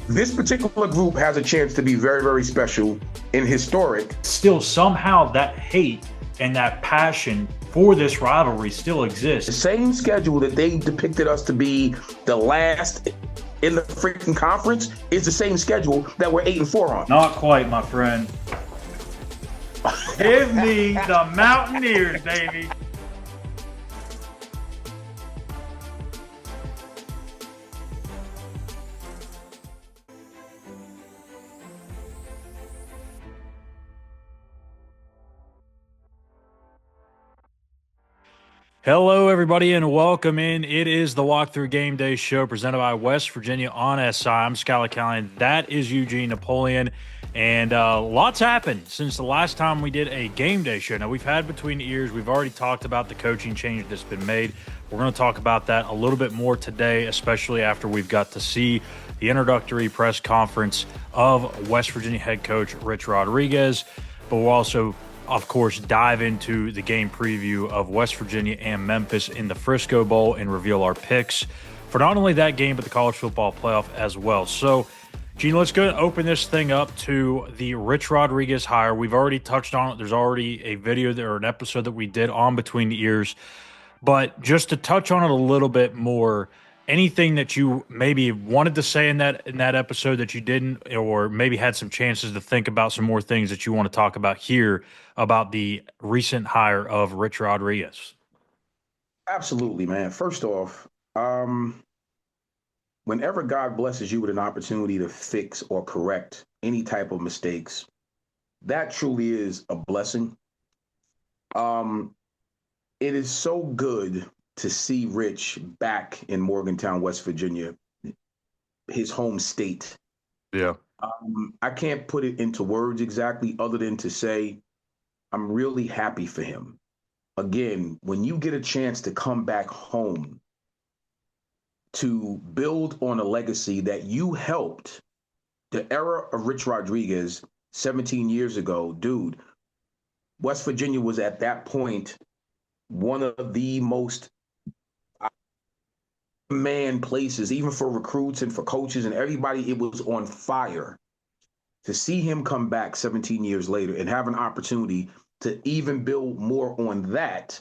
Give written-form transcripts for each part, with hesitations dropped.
This particular group has a chance to be very, very special and historic. Still, somehow that hate and that passion for this rivalry still The exists. same schedule that they depicted us to be the last in the freaking conference is the same schedule that we're 8-4 on. Not quite, my friend. Give me the Mountaineers, baby. Hello, everybody, and welcome in. It is the Walkthrough Game Day Show presented by West Virginia on SI. I'm Schuyler, Callihan. That is Eugene, Napoleon. And lots happened since the last time we did a game day show. Now, we've had between the ears, we've already talked about the coaching change that's been made. We're going to talk about that a little bit more today, especially after we've got to see the introductory press conference of West Virginia head coach Rich Rodriguez. But we'll also, of course, dive into the game preview of West Virginia and Memphis in the Frisco Bowl and reveal our picks for not only that game, but the college football playoff as well. So, Gene, let's go and open this thing up to the Rich Rodriguez hire. We've already touched on it. There's already a video there, or an episode that we did on Between the Ears. But just to touch on it a little bit more, anything that you maybe wanted to say in that episode that you didn't, or maybe had some chances to think about some more things that you want to talk about here about the recent hire of Rich Rodriguez? Absolutely, man. First off, whenever God blesses you with an opportunity to fix or correct any type of mistakes, that truly is a blessing. It is so good to see Rich back in Morgantown, West Virginia, his home state. Yeah. I can't put it into words exactly other than to say I'm really happy for him. Again, when you get a chance to come back home to build on a legacy that you helped, the era of Rich Rodriguez 17 years ago, dude, West Virginia was at that point one of the most man places, even for recruits and for coaches and everybody. It was on fire. To see him come back 17 years later and have an opportunity to even build more on that,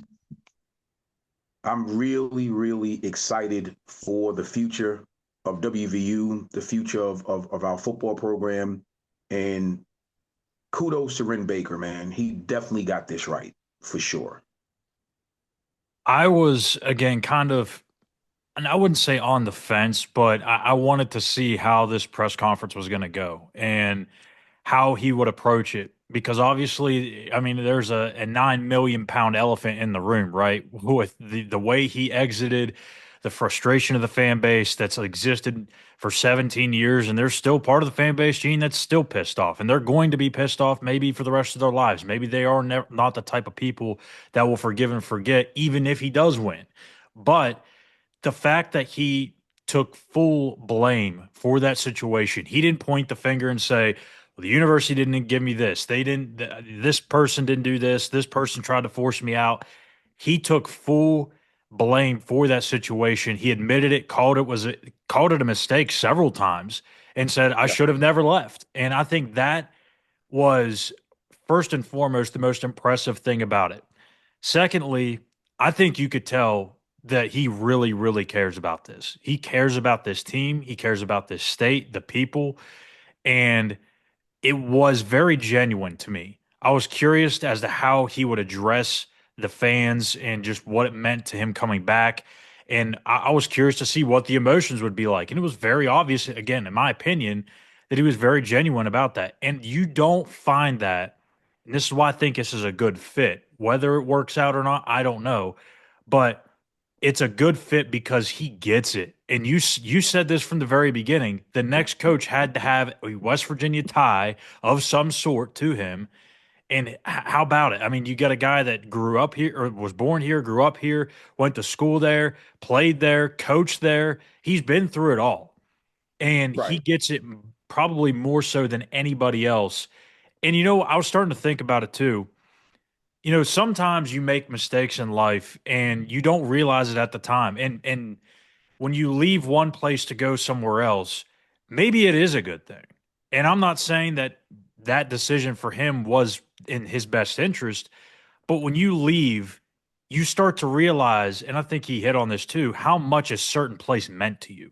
I'm really, really excited for the future of WVU, the future of our football program. And kudos to Ren Baker, man. He definitely got this right, for sure. I was, again, kind of, and I wouldn't say on the fence, but I wanted to see how this press conference was going to go and how he would approach it. Because obviously, I mean, there's a 9 million pound elephant in the room, right? With the way he exited, the frustration of the fan base that's existed for 17 years, and they're still part of the fan base, Gene, that's still pissed off. And they're going to be pissed off maybe for the rest of their lives. Maybe they are not the type of people that will forgive and forget, even if he does win. But the fact that he took full blame for that situation, he didn't point the finger and say, well, the university didn't give me this. They didn't, this person didn't do this. This person tried to force me out. He took full blame for that situation. He admitted it, called it a mistake several times, and said, I should have never left. And I think that was first and foremost the most impressive thing about it. Secondly, I think you could tell that he really, really cares about this. He cares about this team. He cares about this state, the people, and it was very genuine to me. I was curious as to how he would address the fans and just what it meant to him coming back. And I was curious to see what the emotions would be like. And it was very obvious, again, in my opinion, that he was very genuine about that. And you don't find that. And this is why I think this is a good fit. Whether it works out or not, I don't know. But it's a good fit because he gets it. And you said this from the very beginning. The next coach had to have a West Virginia tie of some sort to him. And how about it? I mean, you got a guy that grew up here, or was born here, grew up here, went to school there, played there, coached there. He's been through it all. And he Right. gets it probably more so than anybody else. And, I was starting to think about it too. Sometimes you make mistakes in life and you don't realize it at the time. And when you leave one place to go somewhere else, maybe it is a good thing. And I'm not saying that that decision for him was in his best interest, but when you leave, you start to realize, and I think he hit on this too, how much a certain place meant to you.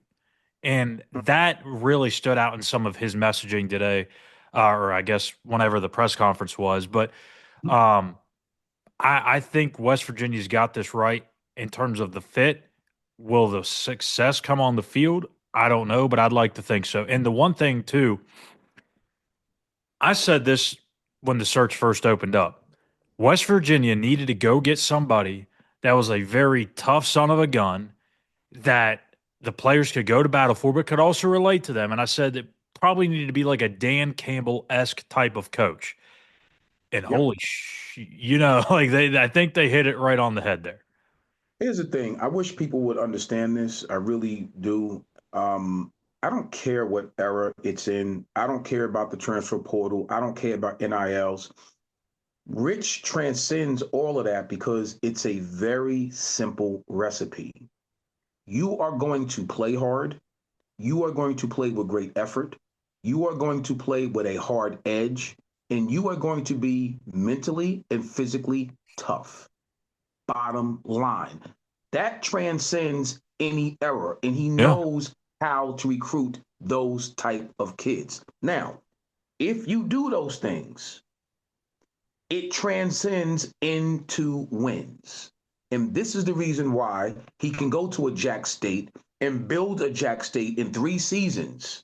And that really stood out in some of his messaging today, or I guess whenever the press conference was. But um, I think West Virginia's got this right in terms of the fit. Will the success come on the field? I don't know, but I'd like to think so. And the one thing, too, I said this when the search first opened up. West Virginia needed to go get somebody that was a very tough son of a gun that the players could go to battle for, but could also relate to them. And I said that probably needed to be like a Dan Campbell esque type of coach. And Yep. like I think they hit it right on the head there. Here's the thing. I wish people would understand this. I really do. I don't care what era it's in. I don't care about the transfer portal. I don't care about NILs. Rich transcends all of that because it's a very simple recipe. You are going to play hard. You are going to play with great effort. You are going to play with a hard edge. And you are going to be mentally and physically tough. Bottom line. That transcends any era. And he Yeah. knows how to recruit those type of kids. Now, if you do those things, it transcends into wins. And this is the reason why he can go to a Jack State and build a Jack State in 3 seasons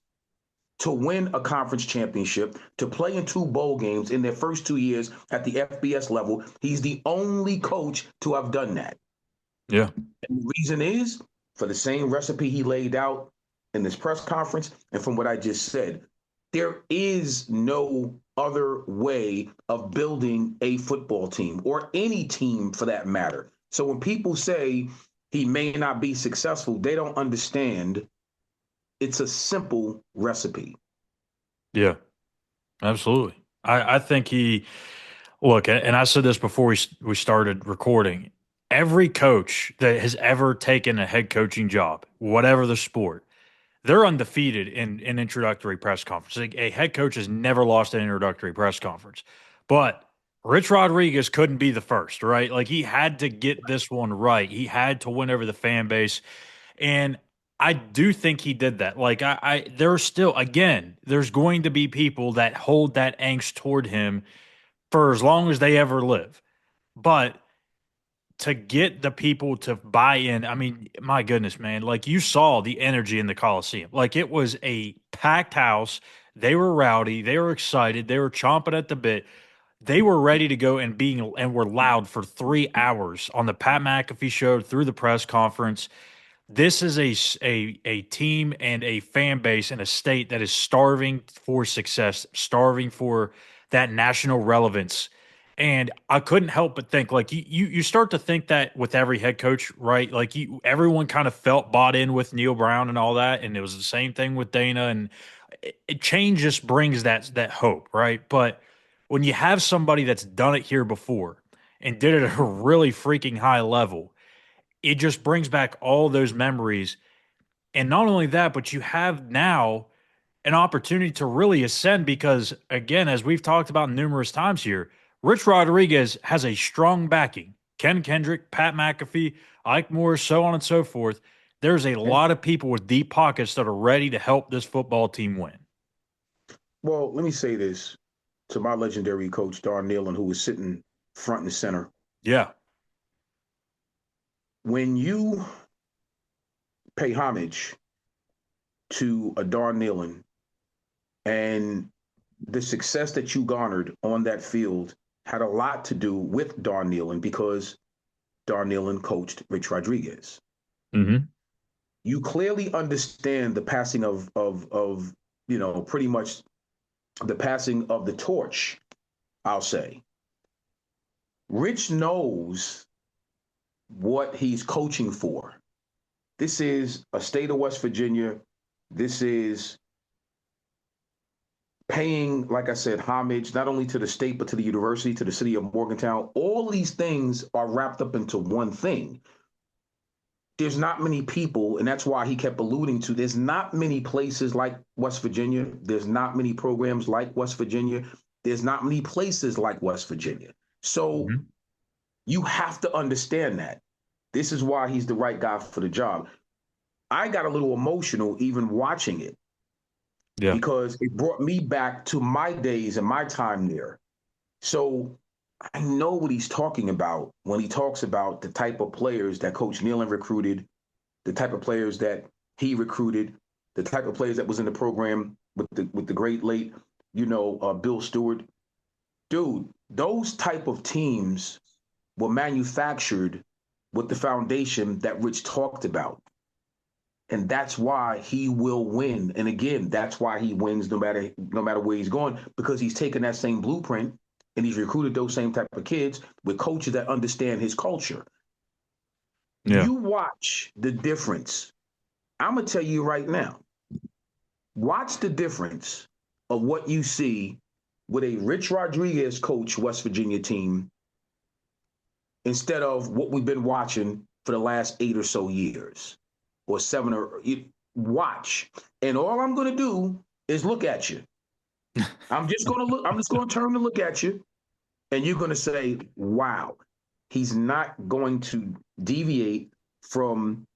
to win a conference championship, to play in 2 bowl games in their first 2 years at the FBS level. He's the only coach to have done that. Yeah. And the reason is for the same recipe he laid out in this press conference. And from what I just said, there is no other way of building a football team or any team for that matter. So when people say he may not be successful, they don't understand it's a simple recipe. Yeah. Absolutely. I think he look, and I said this before we started recording. Every coach that has ever taken a head coaching job, whatever the sport, they're undefeated in introductory press conference. A head coach has never lost an introductory press conference. But Rich Rodriguez couldn't be the first, right? Like he had to get this one right. He had to win over the fan base. And I do think he did that. Like there's still again, there's going to be people that hold that angst toward him for as long as they ever live. But to get the people to buy in, I mean, my goodness, man, like you saw the energy in the Coliseum. Like it was a packed house. They were rowdy, they were excited, they were chomping at the bit. They were ready to go and were loud for 3 hours on the Pat McAfee show through the press conference. This is a team and a fan base and a state that is starving for success, starving for that national relevance. And I couldn't help but think, like you start to think that with every head coach, right? Like everyone kind of felt bought in with Neil Brown and all that, and it was the same thing with Dana. And change just brings that hope, right? But when you have somebody that's done it here before and did it at a really freaking high level, it just brings back all those memories. And not only that, but you have now an opportunity to really ascend because, again, as we've talked about numerous times here, Rich Rodriguez has a strong backing. Ken Kendrick, Pat McAfee, Ike Moore, so on and so forth. There's a lot of people with deep pockets that are ready to help this football team win. Well, let me say this to my legendary coach, Don Nealon, who was sitting front and center. Yeah. When you pay homage to a Don Nealon and the success that you garnered on that field had a lot to do with Don Nealon because Don Nealon coached Rich Rodriguez. Mm-hmm. You clearly understand the passing of pretty much the passing of the torch, I'll say. Rich knows what he's coaching for. This is a state of West Virginia. This is paying, like I said, homage not only to the state, but to the university, to the city of Morgantown. All these things are wrapped up into one thing. there's not many people, and that's why he kept alluding to there's not many places like West Virginia. There's not many programs like West Virginia. There's not many places like West Virginia. So Mhm. you have to understand that. This is why he's the right guy for the job. I got a little emotional even watching it Yeah. because it brought me back to my days and my time there. So I know what he's talking about when he talks about the type of players that Coach Nealon recruited, the type of players that he recruited, the type of players that was in the program with the great late, Bill Stewart. Dude, those type of teams were manufactured with the foundation that Rich talked about. And that's why he will win. And again, that's why he wins no matter where he's going, because he's taken that same blueprint and he's recruited those same type of kids with coaches that understand his culture. Yeah. You watch the difference. I'm gonna tell you right now. Watch the difference of what you see with a Rich Rodriguez coach West Virginia team instead of what we've been watching for the last 8 or so years or seven or watch. And all I'm going to do is look at you. I'm just going to look. I'm just going to turn to look at you, and you're going to say, "Wow, he's not going to deviate from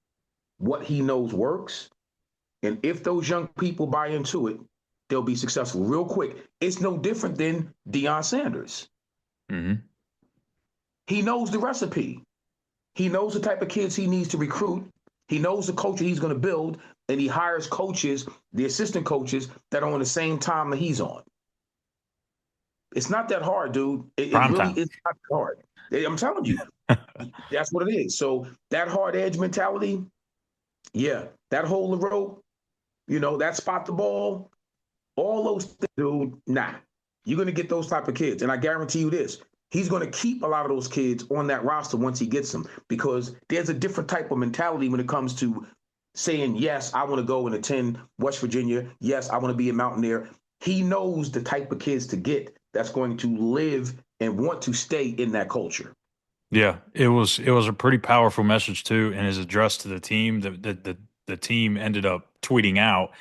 what he knows works." And if those young people buy into it, they'll be successful real quick. It's no different than Deion Sanders. Hmm. He knows the recipe. He knows the type of kids he needs to recruit. He knows the culture he's going to build, and he hires coaches, the assistant coaches that are on the same time that he's on. It's not that hard, dude. It Prime really time. is not that hard. I'm telling you, that's what it is. So that hard edge mentality, yeah, that hold the rope, that spot the ball, all those things, dude, nah. You're going to get those type of kids. And I guarantee you this, he's going to keep a lot of those kids on that roster once he gets them because there's a different type of mentality when it comes to saying, yes, I want to go and attend West Virginia. Yes, I want to be a Mountaineer. He knows the type of kids to get that's going to live and want to stay in that culture. Yeah, it was a pretty powerful message too, and his address to the team. The team ended up tweeting out.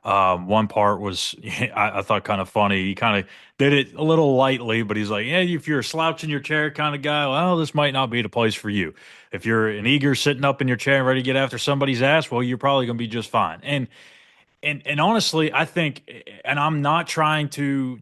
One part was I thought kind of funny. He kind of did it a little lightly, but he's like, "Yeah, if you're a slouch in your chair kind of guy, well, this might not be the place for you. If you're an eager sitting up in your chair and ready to get after somebody's ass, well, you're probably going to be just fine." And honestly, I think, and I'm not trying to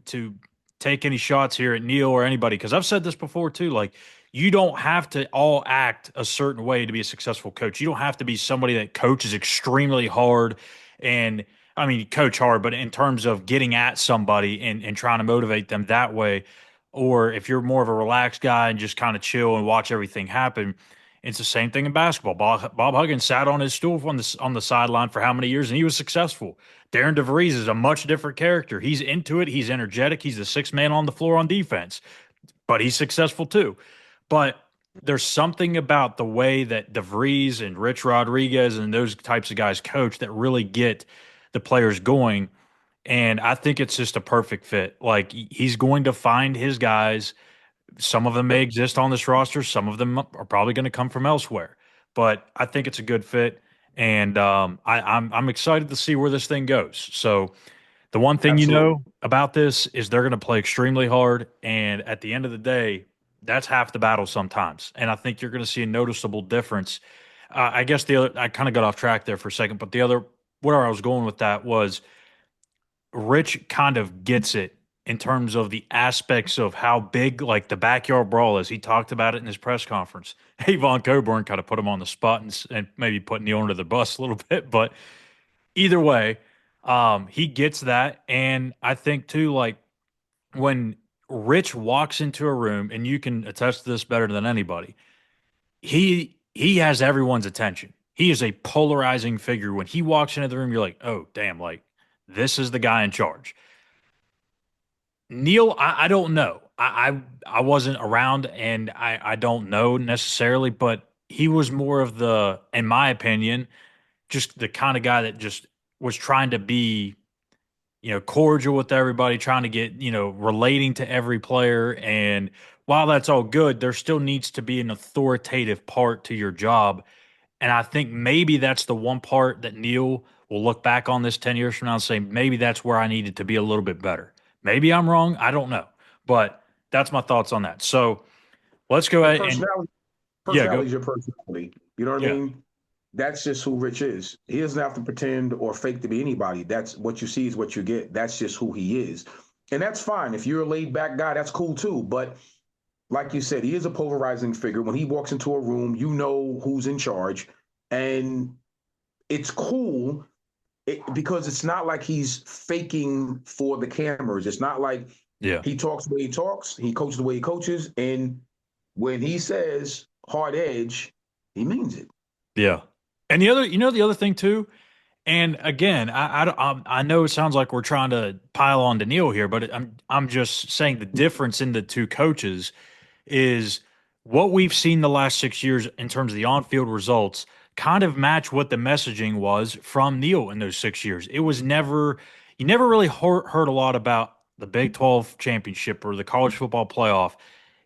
take any shots here at Neil or anybody because I've said this before too. Like, you don't have to all act a certain way to be a successful coach. You don't have to be somebody that coaches extremely hard, and I mean, coach hard, but in terms of getting at somebody and trying to motivate them that way. Or if you're more of a relaxed guy and just kind of chill and watch everything happen, it's the same thing in basketball. Bob Huggins sat on his stool on the sideline for how many years, and he was successful. Darren DeVries is a much different character. He's into it. He's energetic. He's the sixth man on the floor on defense, but he's successful too. But there's something about the way that DeVries and Rich Rodriguez and those types of guys coach that really get the players going. And I think it's just a perfect fit. Like, he's going to find his guys. Some of them may Yep, exist on this roster. Some of them are probably going to come from elsewhere. But I think it's a good fit, and I'm excited to see where this thing goes. So the one thing you absolutely. know about this is they're going to play extremely hard, and at the end of the day, that's half the battle sometimes. And I think you're going to see a noticeable difference. I guess the other, I kind of got off track there for a second, but the other where I was going with that was Rich kind of gets it in terms of the aspects of how big like the backyard brawl is. He talked about it in his press conference. Avon Coburn kind of put him on the spot and maybe put Neil under the bus a little bit, but either way, he gets that. And I think too, like when Rich walks into a room, and you can attest to this better than anybody, he has everyone's attention. He is a polarizing figure. When he walks into the room, you're like, oh damn, like this is the guy in charge. Neil, I don't know. I wasn't around, and I don't know necessarily, but he was more of the, in my opinion, just the kind of guy that just was trying to be, cordial with everybody, trying to get, relating to every player. And while that's all good, there still needs to be an authoritative part to your job. And I think maybe that's the one part that Neil will look back on this 10 years from now and say, maybe that's where I needed to be a little bit better. Maybe I'm wrong. I don't know. But that's my thoughts on that. So let's go And ahead and, personality, yeah, go. personality is your personality. You know what I Yeah. mean? That's just who Rich is. He doesn't have to pretend or fake to be anybody. That's what you see is what you get. That's just who he is. And that's fine. If you're a laid back guy, that's cool too. But like you said, he is a polarizing figure. When he walks into a room, you know who's in charge. And it's cool because it's not like he's faking for the cameras. It's not like Yeah. he talks the way he talks, he coaches the way he coaches. And when he says hard edge, he means it. Yeah. And the other thing too, and again, I know it sounds like we're trying to pile on to Neil here, but I'm just saying the difference in the two coaches is what we've seen the last 6 years in terms of the on-field results kind of match what the messaging was from Neil in those 6 years. It was never you never really heard a lot about the Big 12 championship or the college football playoff.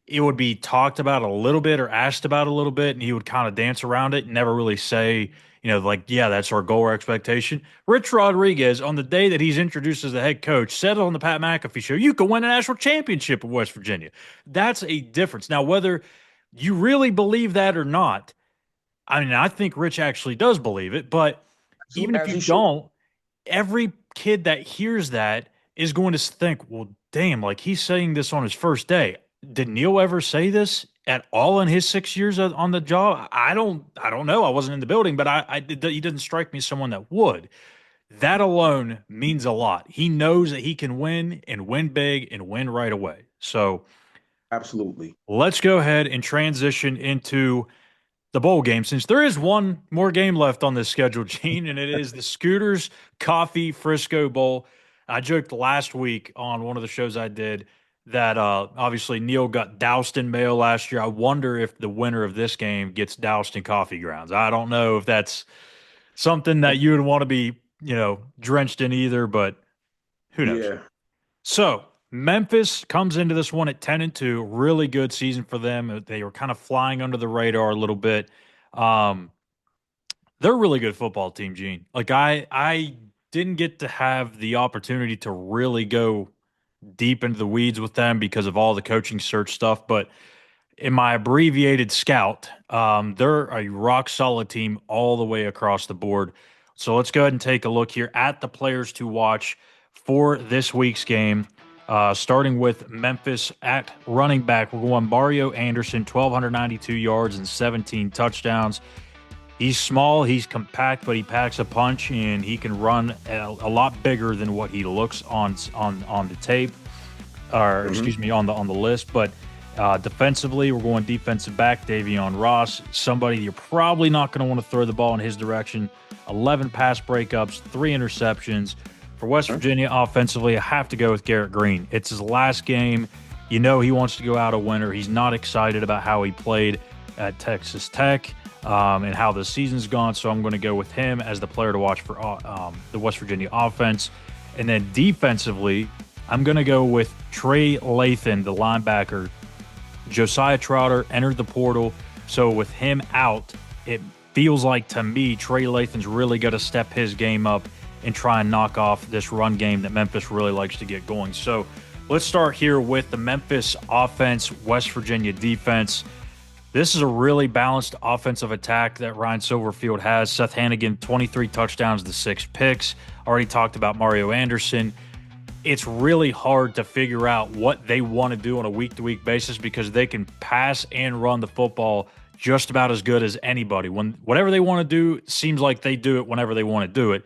It would be talked about a little bit or asked about a little bit, and he would kind of dance around it and never really say, like, yeah, that's our goal or expectation. Rich Rodriguez, on the day that he's introduced as the head coach, said on the Pat McAfee show, you can win a national championship in West Virginia. That's a difference. Now, whether you really believe that or not, I mean, I think Rich actually does believe it, but even if As you he should. don't, every kid that hears that is going to think, well, damn, like he's saying this on his first day. Did Neil ever say this at all in his 6 years on the job? I don't know. I wasn't in the building, but he didn't strike me as someone that would. That alone means a lot. He knows that he can win and win big and win right away. So Absolutely. let's go ahead and transition into the bowl game, since there is one more game left on this schedule, Gene, and it is the Scooters Coffee Frisco Bowl. I joked last week on one of the shows I did that obviously Neil got doused in mayo last year. I wonder if the winner of this game gets doused in coffee grounds. I don't know if that's something that you would want to be, drenched in either, but who knows? Yeah. So Memphis comes into this one at 10-2. Really good season for them. They were kind of flying under the radar a little bit. Um, they're a really good football team, Gene. Like I didn't get to have the opportunity to really go deep into the weeds with them because of all the coaching search stuff, but in my abbreviated scout, they're a rock solid team all the way across the board. So let's go ahead and take a look here at the players to watch for this week's game. Starting with Memphis at running back, we're going Mario Anderson, 1,292 yards and 17 touchdowns. He's small, he's compact, but he packs a punch, and he can run a lot bigger than what he looks on the tape, or excuse me, on the list. But defensively, we're going defensive back, Davion Ross, somebody you're probably not going to want to throw the ball in his direction. 11 pass breakups, 3 interceptions. For West Virginia, offensively, I have to go with Garrett Green. It's his last game. He wants to go out a winner. He's not excited about how he played at Texas Tech and how the season's gone, so I'm going to go with him as the player to watch for the West Virginia offense. And then defensively, I'm going to go with Trey Lathan, the linebacker. Josiah Trotter entered the portal, so with him out, it feels like to me Trey Lathan's really got to step his game up and try and knock off this run game that Memphis really likes to get going. So let's start here with the Memphis offense, West Virginia defense. This is a really balanced offensive attack that Ryan Silverfield has. Seth Hannigan, 23 touchdowns to 6 picks. Already talked about Mario Anderson. It's really hard to figure out what they want to do on a week-to-week basis because they can pass and run the football just about as good as anybody. Whatever they want to do, seems like they do it whenever they want to do it.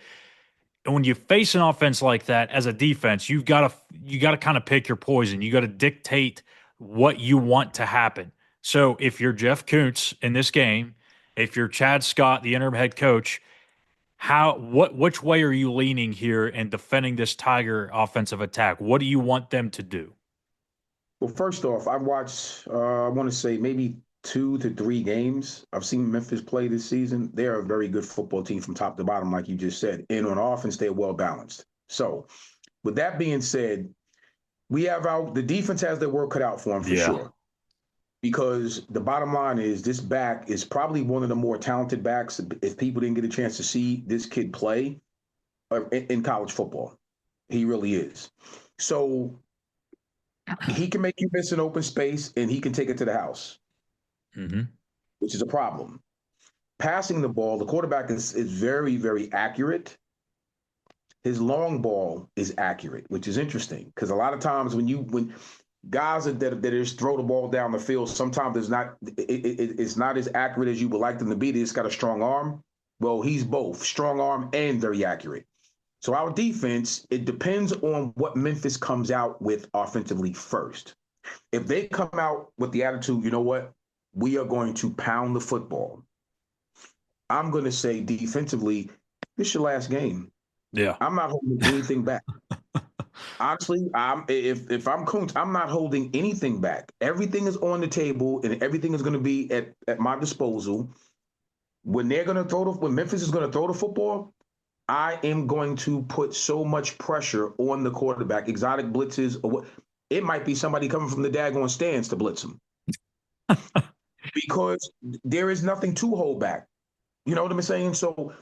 And when you face an offense like that as a defense, you got to kind of pick your poison. You got to dictate what you want to happen. So if you're Jeff Kuntz in this game, if you're Chad Scott, the interim head coach, which way are you leaning here in defending this Tiger offensive attack? What do you want them to do? Well, first off, I watched, I want to say maybe 2 to 3 games. I've seen Memphis play this season. They're a very good football team from top to bottom, like you just said. And on offense, they're well balanced. So, with that being said, the defense has their work cut out for them for sure. because the bottom line is this back is probably one of the more talented backs if people didn't get a chance to see this kid play in college football. He really is. So he can make you miss an open space and he can take it to the house, which is a problem. Passing the ball, the quarterback is very, very accurate. His long ball is accurate, which is interesting because a lot of times when guys that just throw the ball down the field, sometimes it's not as accurate as you would like them to be. They just got a strong arm. Well, he's both strong arm and very accurate. So our defense, it depends on what Memphis comes out with offensively first. If they come out with the attitude, you know what, we are going to pound the football, I'm going to say defensively, this is your last game. Yeah. I'm not holding anything back. Honestly, if I'm Kuntz, I'm not holding anything back. Everything is on the table and everything is going to be at my disposal. When Memphis is going to throw the football, I am going to put so much pressure on the quarterback, exotic blitzes, or what. It might be somebody coming from the daggone stands to blitz him because there is nothing to hold back. You know what I'm saying? So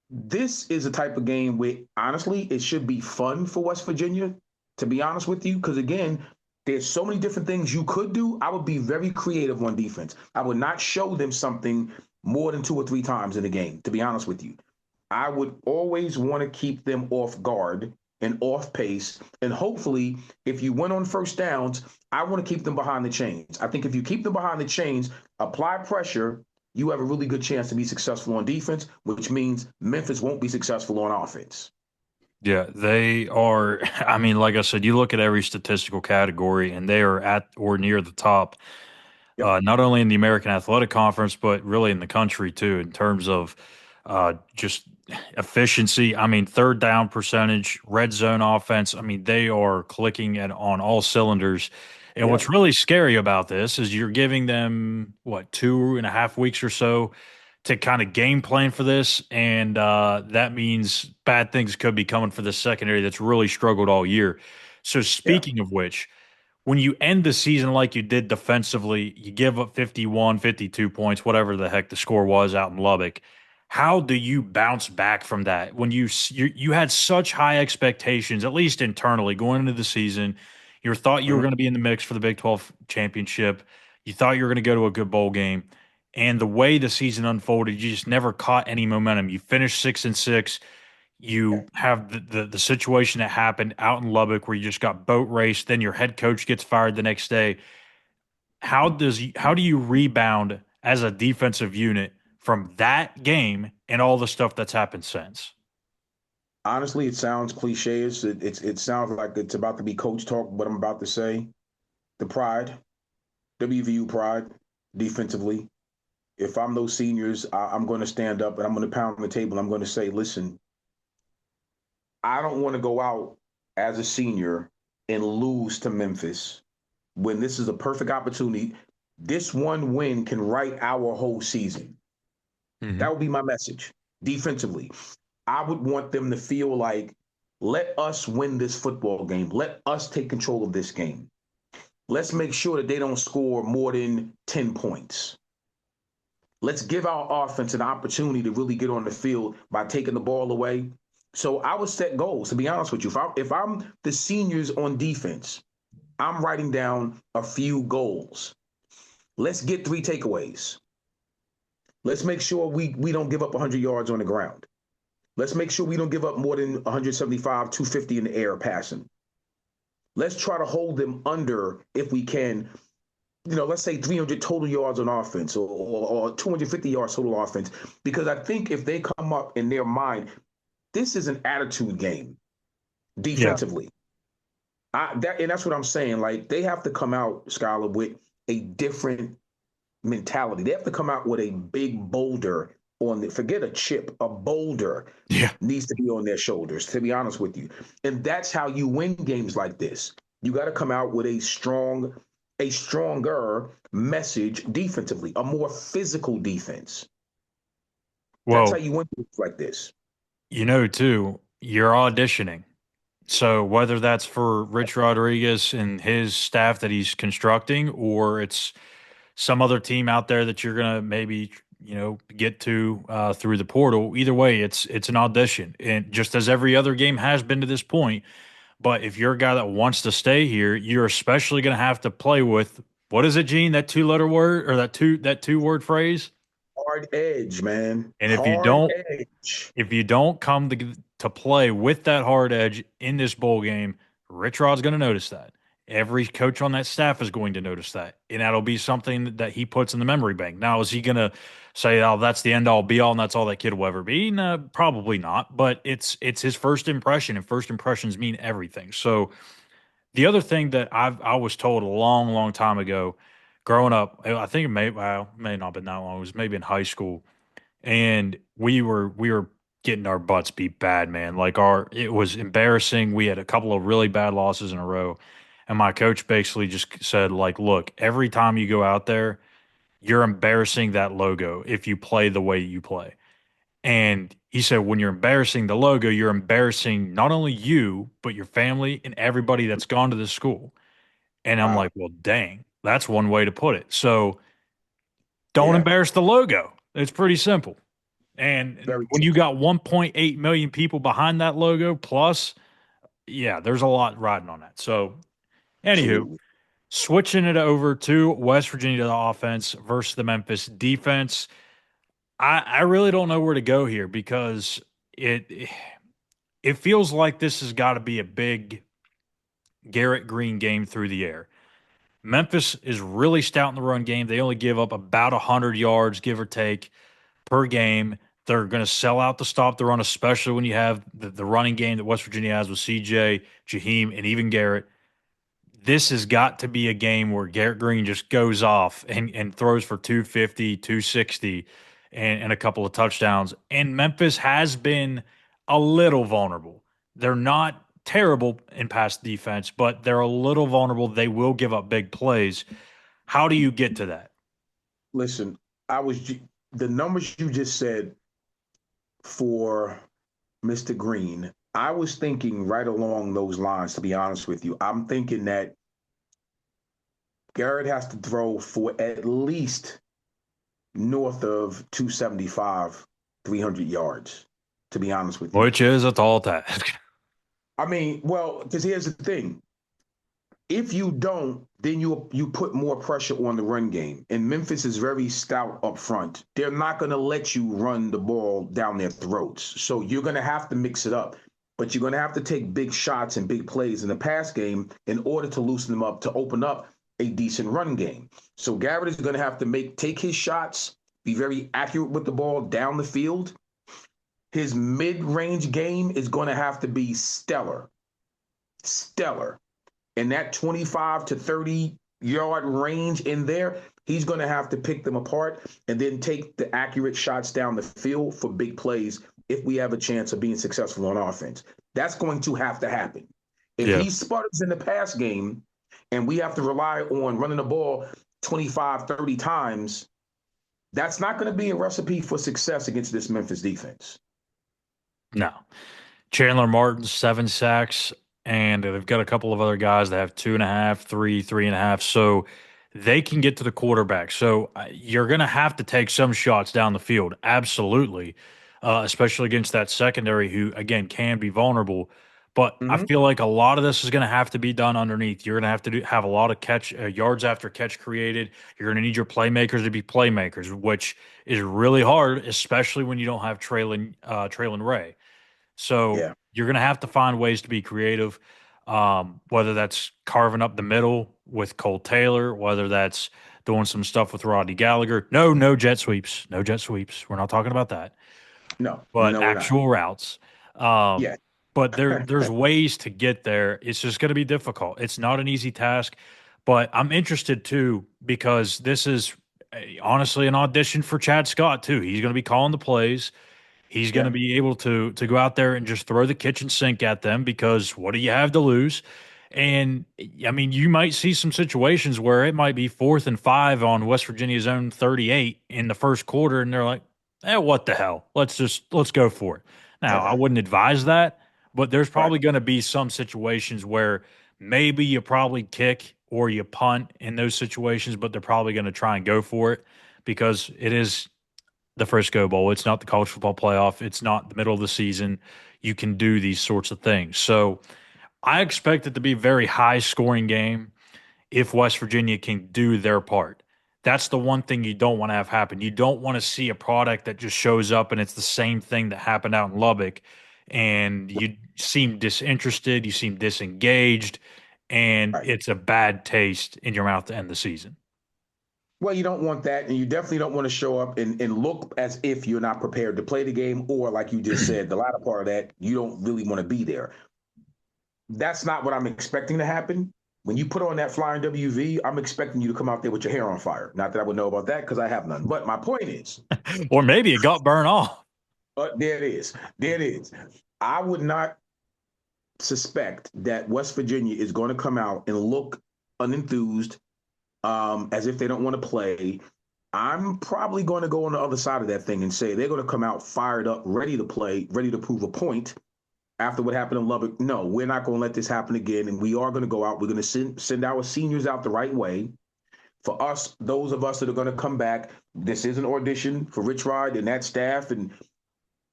this is a type of game where, honestly, it should be fun for West Virginia, to be honest with you, because, again, there's so many different things you could do. I would be very creative on defense. I would not show them something more than 2 or 3 times in a game, to be honest with you. I would always want to keep them off guard and off pace. And hopefully, if you win on first downs, I want to keep them behind the chains. I think if you keep them behind the chains, apply pressure, you have a really good chance to be successful on defense, which means Memphis won't be successful on offense. Yeah, they are. I mean, like I said, you look at every statistical category, and they are at or near the top, Yep. not only in the American Athletic Conference, but really in the country too, in terms of just efficiency. I mean, third down percentage, red zone offense. I mean, they are clicking on all cylinders. And what's Yep. really scary about this is you're giving them, what, 2.5 weeks or so to kind of game plan for this. And that means bad things could be coming for the secondary that's really struggled all year. So, Yep. speaking of which, when you end the season like you did defensively, you give up 51, 52 points, whatever the heck the score was out in Lubbock. How do you bounce back from that when you had such high expectations, at least internally, going into the season? You thought you were Mhm. going to be in the mix for the Big 12 championship. You thought you were going to go to a good bowl game. And the way the season unfolded, you just never caught any momentum. You finished 6-6. You have the situation that happened out in Lubbock where you just got boat raced. Then your head coach gets fired the next day. How do you rebound as a defensive unit from that game and all the stuff that's happened since? Honestly, it sounds cliche. It sounds like it's about to be coach talk, what I'm about to say. The pride, WVU pride, defensively. If I'm those seniors, I'm going to stand up and I'm going to pound on the table. I'm going to say, listen, I don't want to go out as a senior and lose to Memphis when this is a perfect opportunity. This one win can write our whole season. Mm-hmm. That would be my message defensively. I would want them to feel like, let us win this football game. Let us take control of this game. Let's make sure that they don't score more than 10 points. Let's give our offense an opportunity to really get on the field by taking the ball away. So I would set goals, to be honest with you. If I'm the seniors on defense, I'm writing down a few goals. Let's get 3 takeaways. Let's make sure we don't give up 100 yards on the ground. Let's make sure we don't give up more than 175, 250 in the air passing. Let's try to hold them under, if we can, let's say 300 total yards on offense or 250 yards total offense. Because I think if they come up in their mind, this is an attitude game Yeah. defensively. And that's what I'm saying. Like, they have to come out, Schuyler, with a different mentality. They have to come out with a big boulder forget a chip, a boulder Yeah. needs to be on their shoulders, to be honest with you. And that's how you win games like this. You got to come out with a stronger message defensively, a more physical defense. That's how Well, you win games like this. too, you're auditioning. So whether that's for Rich Rodriguez and his staff that he's constructing, or it's some other team out there that you're gonna maybe get to through the portal. Either way, it's an audition, and just as every other game has been to this point. But if you're a guy that wants to stay here, you're especially going to have to play with what is it, Gene? That two-letter word or that two-word phrase? Hard edge, man. And Hard edge. if you don't come to play with that hard edge in this bowl game, Rich Rod's going to notice that. Every coach on that staff is going to notice that, and that'll be something that he puts in the memory bank. Now, is he going to say, "Oh, that's the end all be all, and that's all that kid will ever be"? No, probably not. But it's his first impression, and first impressions mean everything. So the other thing that I was told a long, long time ago, growing up, I think it may not have been that long. It was maybe in high school, and we were getting our butts beat bad, man. Like it was embarrassing. We had a couple of really bad losses in a row, and my coach basically just said, like, look, every time you go out there, you're embarrassing that logo if you play the way you play. And he said, when you're embarrassing the logo, you're embarrassing not only you, but your family and everybody that's gone to this school. And I'm Wow. like, well, dang, that's one way to put it. So don't Yeah. embarrass the logo. It's pretty simple. And Very when you got 1.8 million people behind that logo, plus, yeah, there's a lot riding on that. So, anywho, absolutely. switching it over to West Virginia, the offense versus the Memphis defense. I really don't know where to go here because it it feels like this has got to be a big Garrett Green game through the air. Memphis is really stout in the run game. They only give up about 100 yards, give or take, per game. They're going to sell out to stop the run, especially when you have the running game that West Virginia has with CJ, Jaheim, and even Garrett. This has got to be a game where Garrett Green just goes off and throws for 250, 260, and a couple of touchdowns. And Memphis has been a little vulnerable. They're not terrible in pass defense, but they're a little vulnerable. They will give up big plays. How do you get to that? Listen, the numbers you just said for Mr. Green. I was thinking right along those lines, to be honest with you. I'm thinking that Garrett has to throw for at least north of 275, 300 yards, to be honest with you. Which is a tall task. I mean, well, because here's the thing. If you don't, then you put more pressure on the run game. And Memphis is very stout up front. They're not going to let you run the ball down their throats. So you're going to have to mix it up. But you're going to have to take big shots and big plays in the pass game in order to loosen them up, to open up a decent run game. So Garrett is going to have to take his shots, be very accurate with the ball down the field. His mid-range game is going to have to be stellar. Stellar. In that 25 to 30 yard range in there, he's going to have to pick them apart and then take the accurate shots down the field for big plays if we have a chance of being successful on offense. That's going to have to happen. If Yeah. he sputters in the pass game and we have to rely on running the ball 25, 30 times, that's not going to be a recipe for success against this Memphis defense. No. Chandler Martin, 7 sacks, and they've got a couple of other guys that have 2.5, 3, 3.5. So they can get to the quarterback. So you're going to have to take some shots down the field. Absolutely. Especially against that secondary who, again, can be vulnerable. But I Mm-hmm. feel like a lot of this is going to have to be done underneath. You're going to have to have a lot of catch yards after catch created. You're going to need your playmakers to be playmakers, which is really hard, especially when you don't have Traylon Ray. So Yeah. you're going to have to find ways to be creative, whether that's carving up the middle with Cole Taylor, whether that's doing some stuff with Rodney Gallagher. No, no jet sweeps. No jet sweeps. We're not talking about that, No, but no, we're not. actual routes. Um, Yeah. but there's ways to get there. It's just going to be difficult. It's not an easy task, but I'm interested too because this is honestly an audition for Chad Scott too. He's going to be calling the plays. He's going to Yeah. be able to go out there and just throw the kitchen sink at them because what do you have to lose? And I mean, you might see some situations where it might be 4th and 5 on West Virginia's own 38 in the first quarter, and they're like, what the hell? Let's go for it. Now, I Okay. wouldn't advise that, but there's Right. probably going to be some situations where maybe you probably kick or you punt in those situations, but they're probably going to try and go for it because it is the Frisco Bowl. It's not the college football playoff. It's not the middle of the season. You can do these sorts of things. So I expect it to be a very high scoring game if West Virginia can do their part. That's the one thing you don't want to have happen. You don't want to see a product that just shows up and it's the same thing that happened out in Lubbock and you seem disinterested, you seem disengaged, and Right. it's a bad taste in your mouth to end the season. Well, you don't want that, and you definitely don't want to show up and look as if you're not prepared to play the game, or like you just said, the latter part of that, you don't really want to be there. That's not what I'm expecting to happen. When you put on that flying WV, I'm expecting you to come out there with your hair on fire. Not that I would know about that because I have none. But my point is, Or maybe it got burned off. there it is. There it is. I would not suspect that West Virginia is going to come out and look unenthused, as if they don't want to play. I'm probably going to go on the other side of that thing and say they're going to come out fired up, ready to play, ready to prove a point after what happened in Lubbock. No, we're not going to let this happen again. And we are going to go out. We're going to send our seniors out the right way. For us, those of us that are going to come back, this is an audition for Rich Rod and that staff. And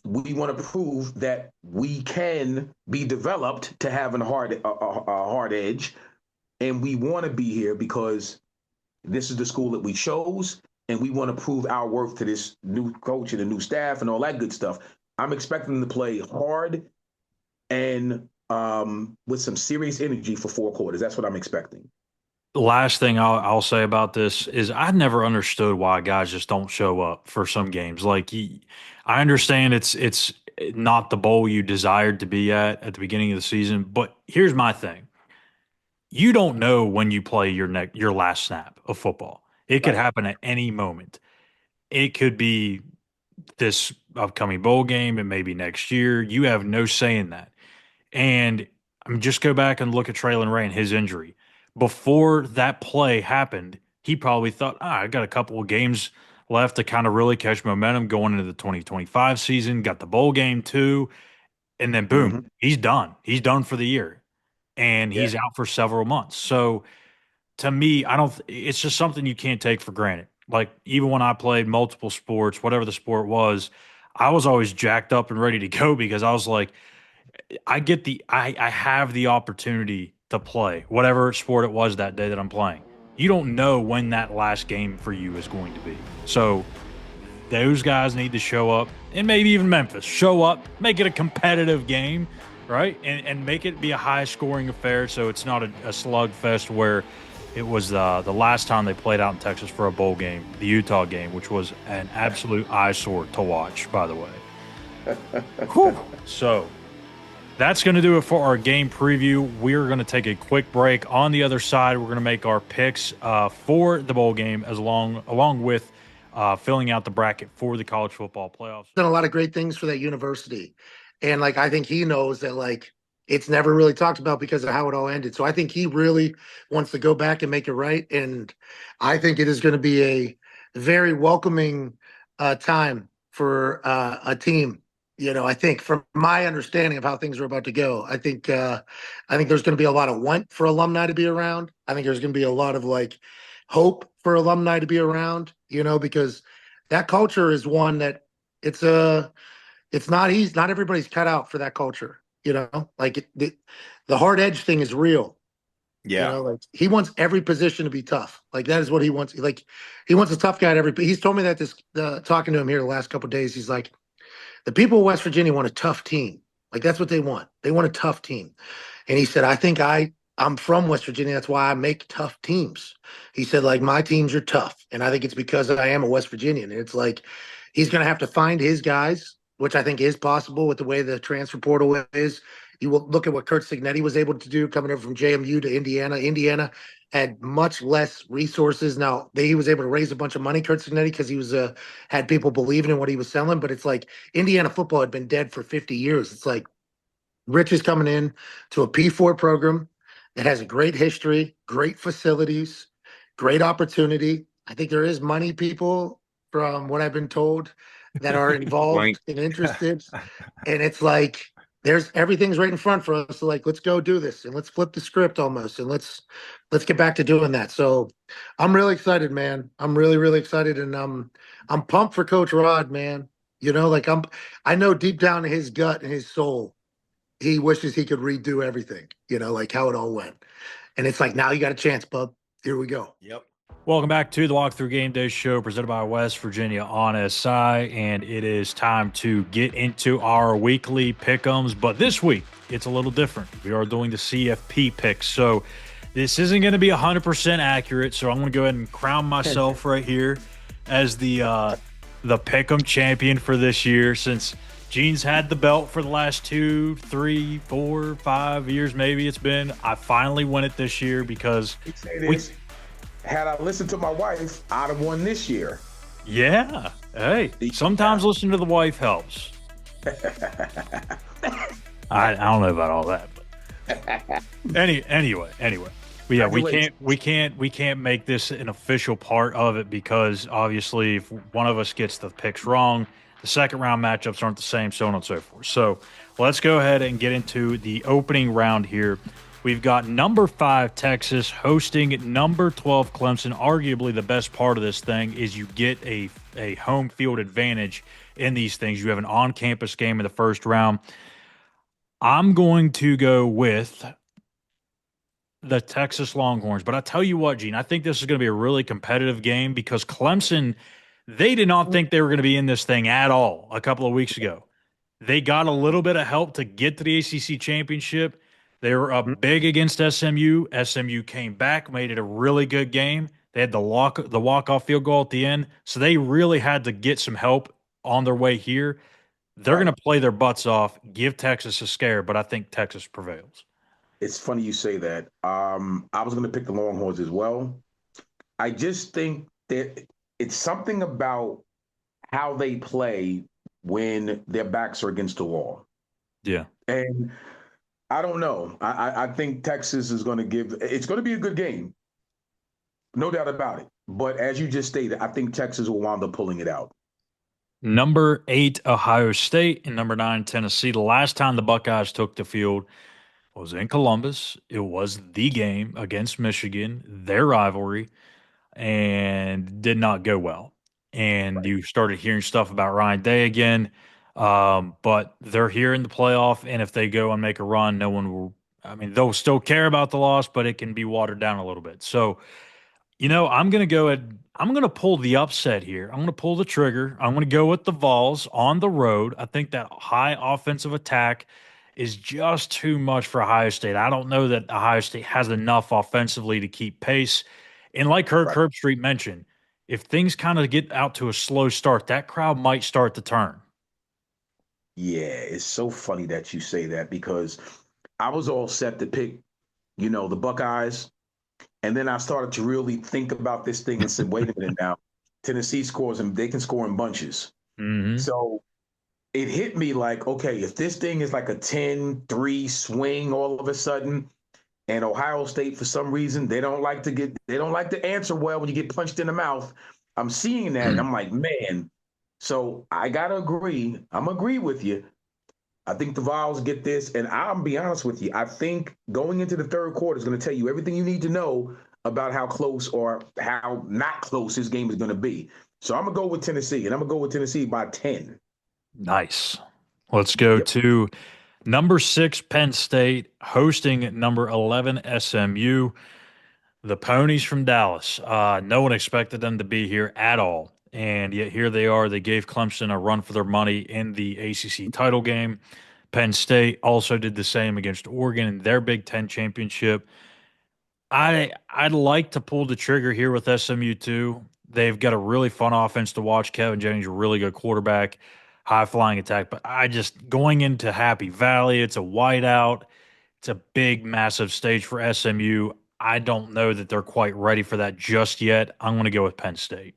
we want to prove that we can be developed to have a hard edge. And we want to be here because this is the school that we chose. And we want to prove our worth to this new coach and the new staff and all that good stuff. I'm expecting them to play hard and with some serious energy for 4 quarters. That's what I'm expecting. The last thing I'll say about this is I never understood why guys just don't show up for some games. Like, I understand it's not the bowl you desired to be at the beginning of the season, but here's my thing: you don't know when you play your last snap of football. It could Right. happen at any moment. It could be this upcoming bowl game. It may be next year. You have no say in that. And I mean, just go back and look at Traylon Ray and his injury. Before that play happened, he probably thought, I got a couple of games left to kind of really catch momentum going into the 2025 season. Got the bowl game too. And then boom, Mm-hmm. he's done. He's done for the year. And Yeah. he's out for several months. So to me, I don't, it's just something you can't take for granted. Like, even when I played multiple sports, whatever the sport was, I was always jacked up and ready to go because I was like, I have the opportunity to play whatever sport it was that day that I'm playing. You don't know when that last game for you is going to be. So those guys need to show up, and maybe even Memphis show up, make it a competitive game, right? And make it be a high scoring affair so it's not a slugfest where it was the last time they played out in Texas for a bowl game, the Utah game, which was an absolute eyesore to watch, by the way. Whew. So that's going to do it for our game preview. We're going to take a quick break. On the other side, we're going to make our picks for the bowl game along with filling out the bracket for the college football playoffs. Done a lot of great things for that university. And like, I think he knows that like it's never really talked about because of how it all ended. So I think he really wants to go back and make it right. And I think it is going to be a very welcoming time for a team. You know, I think from my understanding of how things are about to go, I think there's going to be a lot of want for alumni to be around. I think there's going to be a lot of like hope for alumni to be around, you know, because that culture is one that it's not easy. Not everybody's cut out for that culture, you know, like the hard edge thing is real. Yeah. You know, like he wants every position to be tough. Like that is what he wants. Like he wants a tough guy at every, he's told me that talking to him here the last couple of days, he's like, the people of West Virginia want a tough team. Like that's what they want. They want a tough team. And he said, I think I'm from West Virginia. That's why I make tough teams. He said, like, my teams are tough. And I think it's because I am a West Virginian. And it's like, he's going to have to find his guys, which I think is possible with the way the transfer portal is. You will look at what Kurt Signetti was able to do coming over from JMU to Indiana. Indiana had much less resources. Now he was able to raise a bunch of money, Kurt Signetti, because he was had people believing in what he was selling. But it's like Indiana football had been dead for 50 years. It's like Rich is coming in to a P4 program that has a great history, great facilities, great opportunity. I think there is money people, from what I've been told, that are involved and interested. And it's like, there's everything's right in front for us. So like, let's go do this and let's flip the script almost and let's get back to doing that. So I'm really excited, man. I'm really, really excited. And I'm pumped for Coach Rod, man. You know, like I know deep down in his gut and his soul, he wishes he could redo everything, you know, like how it all went. And it's like, now you got a chance, bub. Here we go. Yep. Welcome back to the Walkthrough Game Day Show presented by West Virginia on SI. And it is time to get into our weekly pick'ems. But this week, it's a little different. We are doing the CFP picks. So this isn't going to be 100% accurate. So I'm going to go ahead and crown myself right here as the pick'em champion for this year, since Gene's had the belt for the last 2, 3, 4, 5 years. Maybe it's been. I finally win it this year because had I listened to my wife, I'd have won this year. Yeah. Hey, sometimes listening to the wife helps. I don't know about all that, but anyway. But yeah, we can't make this an official part of it because obviously if one of us gets the picks wrong, the second round matchups aren't the same, so on and so forth. So let's go ahead and get into the opening round here. We've got number 5 Texas hosting number 12 Clemson. Arguably the best part of this thing is you get a home field advantage in these things. You have an on-campus game in the first round. I'm going to go with the Texas Longhorns. But I tell you what, Gene, I think this is going to be a really competitive game because Clemson, they did not think they were going to be in this thing at all a couple of weeks ago. They got a little bit of help to get to the ACC championship. They were up big against SMU. SMU came back, made it a really good game. They had the walk-off field goal at the end. So they really had to get some help on their way here. They're going to play their butts off, give Texas a scare, but I think Texas prevails. It's funny you say that. I was going to pick the Longhorns as well. I just think that it's something about how they play when their backs are against the wall. Yeah. And I don't know. I think Texas is going to it's going to be a good game. No doubt about it. But as you just stated, I think Texas will wind up pulling it out. Number 8, Ohio State, and number 9, Tennessee. The last time the Buckeyes took the field was in Columbus. It was the game against Michigan, their rivalry, and did not go well. And you started hearing stuff about Ryan Day again. But they're here in the playoff, and if they go and make a run, no one will. I mean, they'll still care about the loss, but it can be watered down a little bit. So, I'm going to go ahead. I'm going to pull the upset here. I'm going to pull the trigger. I'm going to go with the Vols on the road. I think that high offensive attack is just too much for Ohio State. I don't know that Ohio State has enough offensively to keep pace. And like Kirk Herbstreit mentioned, if things kind of get out to a slow start, that crowd might start to turn. Yeah, it's so funny that you say that because I was all set to pick, the Buckeyes. And then I started to really think about this thing and said, wait a minute now. Tennessee scores and they can score in bunches. Mm-hmm. So it hit me like, okay, if this thing is like a 10-3 swing all of a sudden, and Ohio State, for some reason, they don't like to answer well when you get punched in the mouth. I'm seeing that. And I'm like, man. So I got to agree. I'm agree with you. I think the Vols get this. And I'll be honest with you. I think going into the third quarter is going to tell you everything you need to know about how close or how not close this game is going to be. So I'm going to go with Tennessee, and I'm going to go with Tennessee by 10. Nice. Let's go to number 6, Penn State, hosting number 11, SMU. The Ponies from Dallas. No one expected them to be here at all. And yet here they are. They gave Clemson a run for their money in the ACC title game. Penn State also did the same against Oregon in their Big Ten championship. I'd like to pull the trigger here with SMU too. They've got a really fun offense to watch. Kevin Jennings, a really good quarterback, high-flying attack. But going into Happy Valley, it's a whiteout. It's a big, massive stage for SMU. I don't know that they're quite ready for that just yet. I'm going to go with Penn State.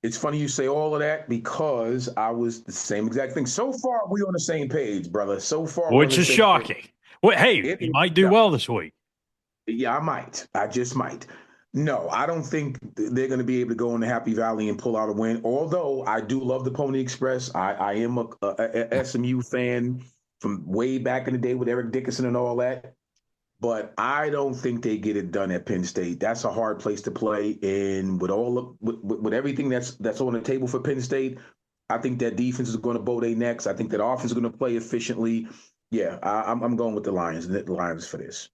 It's funny you say all of that because I was the same exact thing. So far, we're on the same page, brother. So far, which is shocking. Well, hey, you might do well this week. Yeah, I might. I just might. No, I don't think they're going to be able to go into Happy Valley and pull out a win. Although I do love the Pony Express. I am a SMU fan from way back in the day with Eric Dickerson and all that. But I don't think they get it done at Penn State. That's a hard place to play, and with everything that's on the table for Penn State, I think that defense is going to bow their necks. I think that offense is going to play efficiently. Yeah, I'm going with the Lions for this.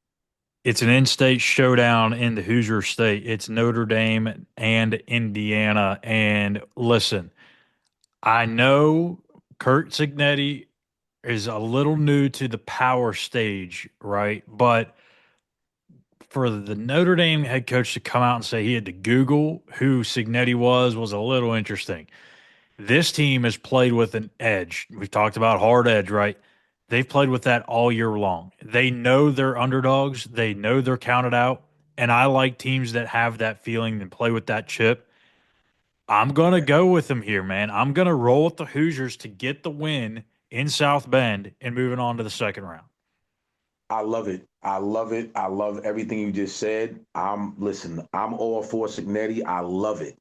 It's an in-state showdown in the Hoosier State. It's Notre Dame and Indiana. And listen, I know Kurt Cignetti is a little new to the power stage, right? But for the Notre Dame head coach to come out and say he had to Google who Cignetti was a little interesting. This team has played with an edge. We've talked about hard edge, right? They've played with that all year long. They know they're underdogs. They know they're counted out. And I like teams that have that feeling and play with that chip. I'm going to go with them here, man. I'm going to roll with the Hoosiers to get the win in South Bend and moving on to the second round. I love it. I love it. I love everything you just said. I'm all for Cignetti. I love it.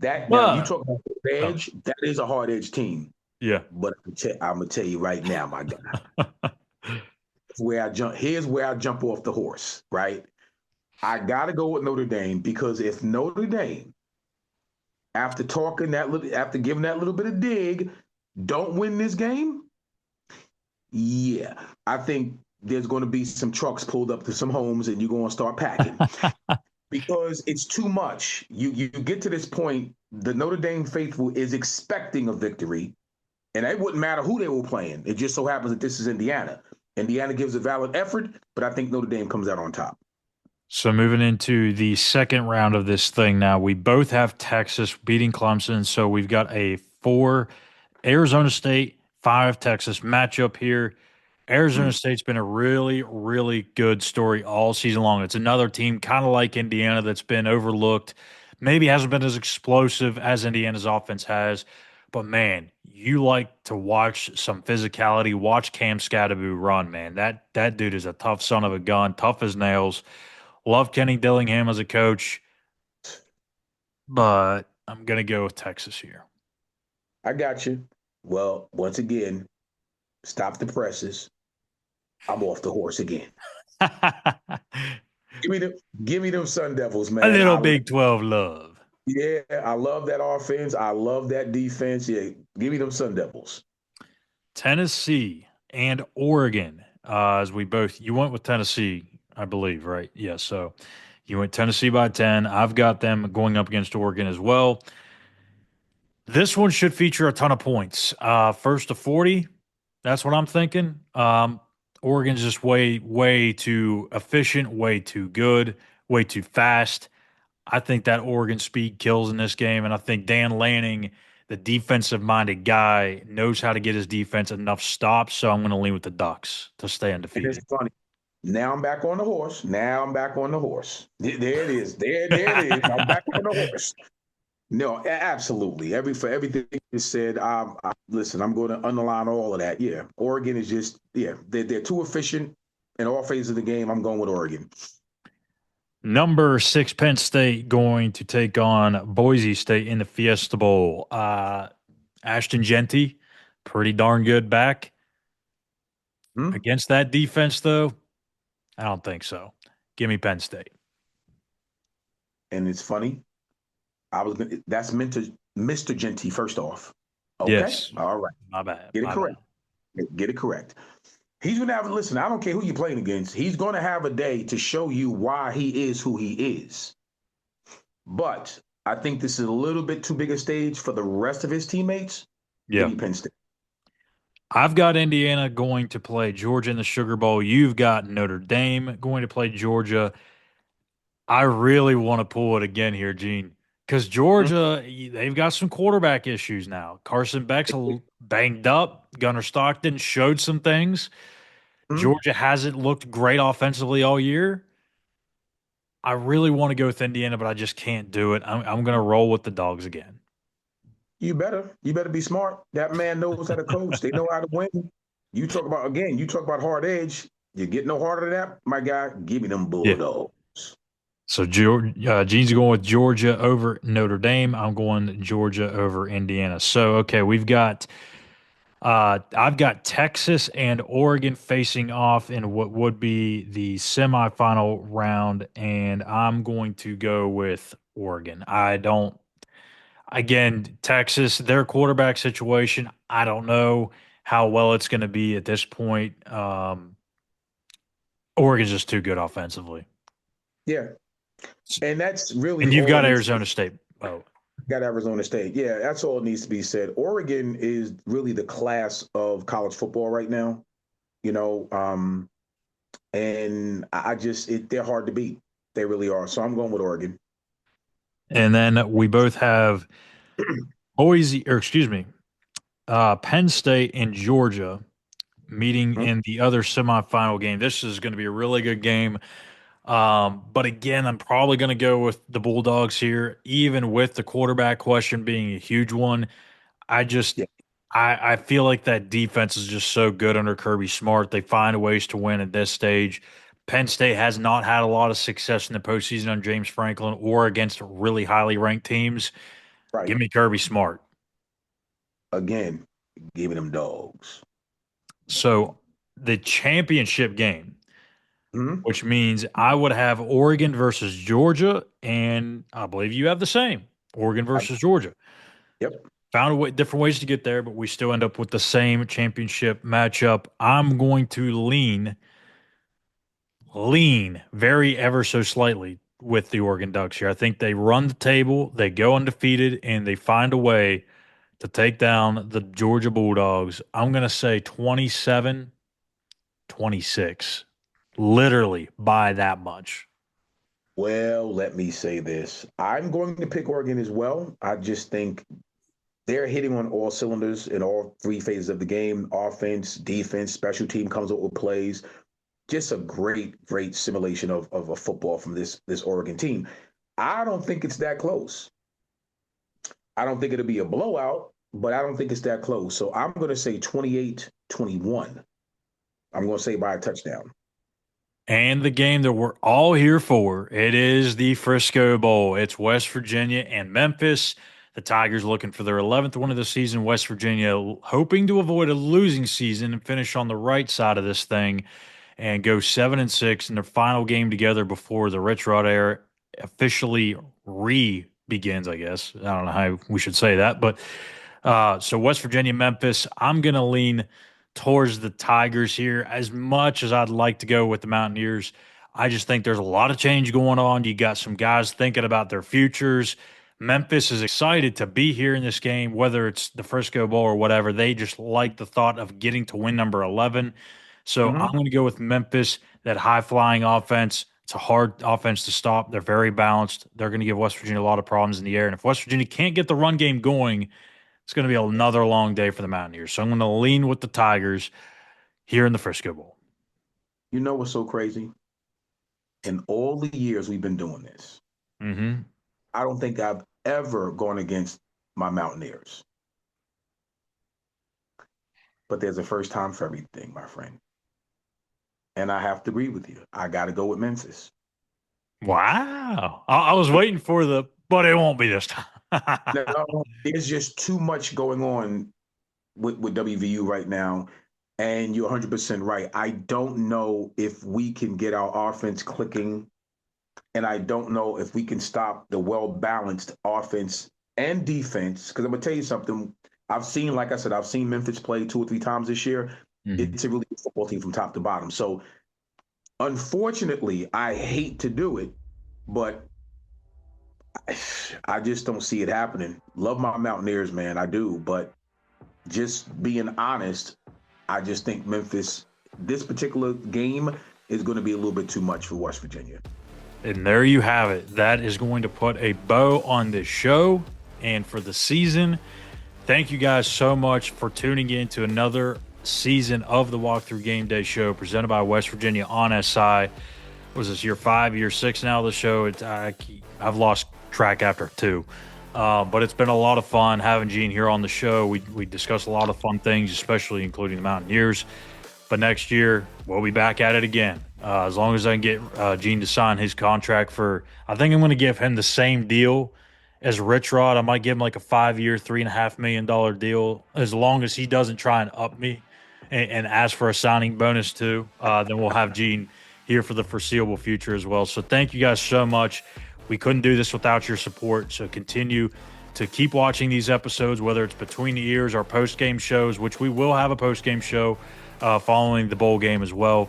Now you talk about the edge. That is a hard edge team. Yeah. But I'm gonna tell you right now, my guy. Here's where I jump off the horse. Right. I gotta go with Notre Dame because if Notre Dame, after giving that little bit of dig, don't win this game, yeah, I think there's going to be some trucks pulled up to some homes and you're going to start packing because it's too much. You get to this point, the Notre Dame faithful is expecting a victory, and it wouldn't matter who they were playing. It just so happens that this is Indiana. Indiana gives a valid effort, but I think Notre Dame comes out on top. So moving into the second round of this thing now, we both have Texas beating Clemson. So we've got a 4 Arizona State, 5 Texas matchup here. Arizona State's been a really, really good story all season long. It's another team kind of like Indiana that's been overlooked. Maybe hasn't been as explosive as Indiana's offense has. But, man, you like to watch some physicality. Watch Cam Scatterby run, man. That dude is a tough son of a gun, tough as nails. Love Kenny Dillingham as a coach. But I'm going to go with Texas here. I got you. Well, once again, stop the presses. I'm off the horse again. Give me them Sun Devils, man. A little Big 12 love. Yeah, I love that offense. I love that defense. Yeah, give me them Sun Devils. Tennessee and Oregon. You went with Tennessee, I believe, right? Yeah, so you went Tennessee by 10. I've got them going up against Oregon as well. This one should feature a ton of points. First to 40, that's what I'm thinking. Oregon's just way too efficient, way too good, way too fast. I think that Oregon speed kills in this game, and I think Dan Lanning, the defensive-minded guy, knows how to get his defense enough stops, so I'm going to lean with the Ducks to stay undefeated. It's funny. Now I'm back on the horse. There it is. There it is. I'm back on the horse. No, absolutely. For everything you said, listen, I'm going to underline all of that. Yeah, Oregon is just, they're too efficient in all phases of the game. I'm going with Oregon. Number 6, Penn State going to take on Boise State in the Fiesta Bowl. Ashton Jeanty, pretty darn good back. Against that defense, though, I don't think so. Give me Penn State. And it's funny. That's meant to Mr. Jeanty first off. Okay. Yes. All right. My bad. Get it correct. He's going to have, listen, I don't care who you're playing against. He's going to have a day to show you why he is who he is. But I think this is a little bit too big a stage for the rest of his teammates. Yeah. Penn State. I've got Indiana going to play Georgia in the Sugar Bowl. You've got Notre Dame going to play Georgia. I really want to pull it again here, Gene, because Georgia, they've got some quarterback issues now. Carson Beck's a little banged up. Gunnar Stockton showed some things. Georgia hasn't looked great offensively all year. I really want to go with Indiana, but I just can't do it. I'm going to roll with the Dogs again. You better be smart. That man knows how to coach. They know how to win. You talk about hard edge. You get no harder than that, my guy. Give me them Bulldogs. Yeah. So Gene's going with Georgia over Notre Dame. I'm going Georgia over Indiana. So, okay, we've got I've got Texas and Oregon facing off in what would be the semifinal round, and I'm going to go with Oregon. I don't, again, Texas, their quarterback situation, I don't know how well it's going to be at this point. Oregon's just too good offensively. Yeah. And that's really And you've all got it needs Arizona State. Oh, got Arizona State. Yeah, that's all it needs to be said. Oregon is really the class of college football right now, you know. And I just they're hard to beat. They really are. So I'm going with Oregon. and then we both have Boise, or excuse me, Penn State and Georgia meeting Mhm. in the other semifinal game. This is going to be a really good game. But again, I'm probably going to go with the Bulldogs here, even with the quarterback question being a huge one. I just, Yeah. I feel like that defense is just so good under Kirby Smart. They find ways to win at this stage. Penn State has not had a lot of success in the postseason on James Franklin or against really highly ranked teams. Right. Give me Kirby Smart. Again, giving them dogs. So the championship game, Hmm. which means I would have Oregon versus Georgia, and I believe you have the same Oregon versus Georgia. Yep. Found a way, different ways to get there, but we still end up with the same championship matchup. I'm going to lean very ever so slightly with the Oregon Ducks here. I think they run the table, they go undefeated, and they find a way to take down the Georgia Bulldogs. I'm going to say 27-26, literally by that much. Well, let me say this. I'm going to pick Oregon as well. I just think they're hitting on all cylinders in all three phases of the game: offense, defense, special team comes up with plays. Just a great simulation of a football from this Oregon team. I don't think it's that close. I don't think it'll be a blowout, but I don't think it's that close. So I'm going to say 28-21. I'm going to say by a touchdown. And the game that we're all here for, it is the Frisco Bowl. It's West Virginia and Memphis. The Tigers looking for their 11th win of the season. West Virginia hoping to avoid a losing season and finish on the right side of this thing and go 7-6 in their final game together before the Rich Rod era officially begins, I guess. I don't know how we should say that, but so West Virginia, Memphis, I'm going to lean towards the Tigers here as much as I'd like to go with the Mountaineers. I just think there's a lot of change going on. You got some guys thinking about their futures. Memphis is excited to be here in this game, whether it's the Frisco Bowl or whatever. They just like the thought of getting to win number 11. So I'm Mm-hmm. going to go with Memphis, that high flying offense. It's a hard offense to stop. They're very balanced. They're going to give West Virginia a lot of problems in the air. And if West Virginia can't get the run game going, it's going to be another long day for the Mountaineers. So I'm going to lean with the Tigers here in the Frisco Bowl. You know what's so crazy? In all the years we've been doing this, Mm-hmm. I don't think I've ever gone against my Mountaineers. But there's a first time for everything, my friend. And I have to agree with you. I got to go with Memphis. Wow. I was waiting for but it won't be this time. No, there's just too much going on with WVU right now. And you're 100% right. I don't know if we can get our offense clicking. And I don't know if we can stop the well balanced offense and defense. Because I'm going to tell you something. Like I said, I've seen Memphis play 2 or 3 times this year. Mhm. It's a really good football team from top to bottom. So, unfortunately, I hate to do it, but I just don't see it happening. Love my Mountaineers, man. I do. But just being honest, I just think Memphis, this particular game is going to be a little bit too much for West Virginia. And there you have it. That is going to put a bow on this show and for the season. Thank you guys so much for tuning in to another season of the Walkthrough Game Day Show presented by West Virginia on SI. Was this year 5, year 6 now of the show? I've lost track after 2. But it's been a lot of fun having Gene here on the show. We discuss a lot of fun things, especially including the Mountaineers. But next year, we'll be back at it again. As long as I can get Gene to sign his contract I think I'm going to give him the same deal as Rich Rod. I might give him like a 5-year, $3.5 million deal as long as he doesn't try and up me and ask for a signing bonus too. Then we'll have Gene here for the foreseeable future as well. So thank you guys so much. We couldn't do this without your support. So continue to keep watching these episodes, whether it's between the ears or post-game shows, which we will have a post-game show following the bowl game as well,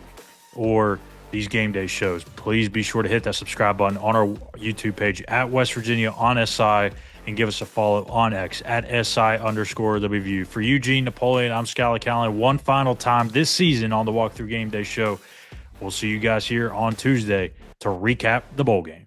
or these game day shows. Please be sure to hit that subscribe button on our YouTube page at West Virginia on SI, and give us a follow on X at SI_WVU. For Eugene, Napoleon, I'm Schuyler Callihan. One final time this season on the Walkthrough Game Day Show. We'll see you guys here on Tuesday to recap the bowl game.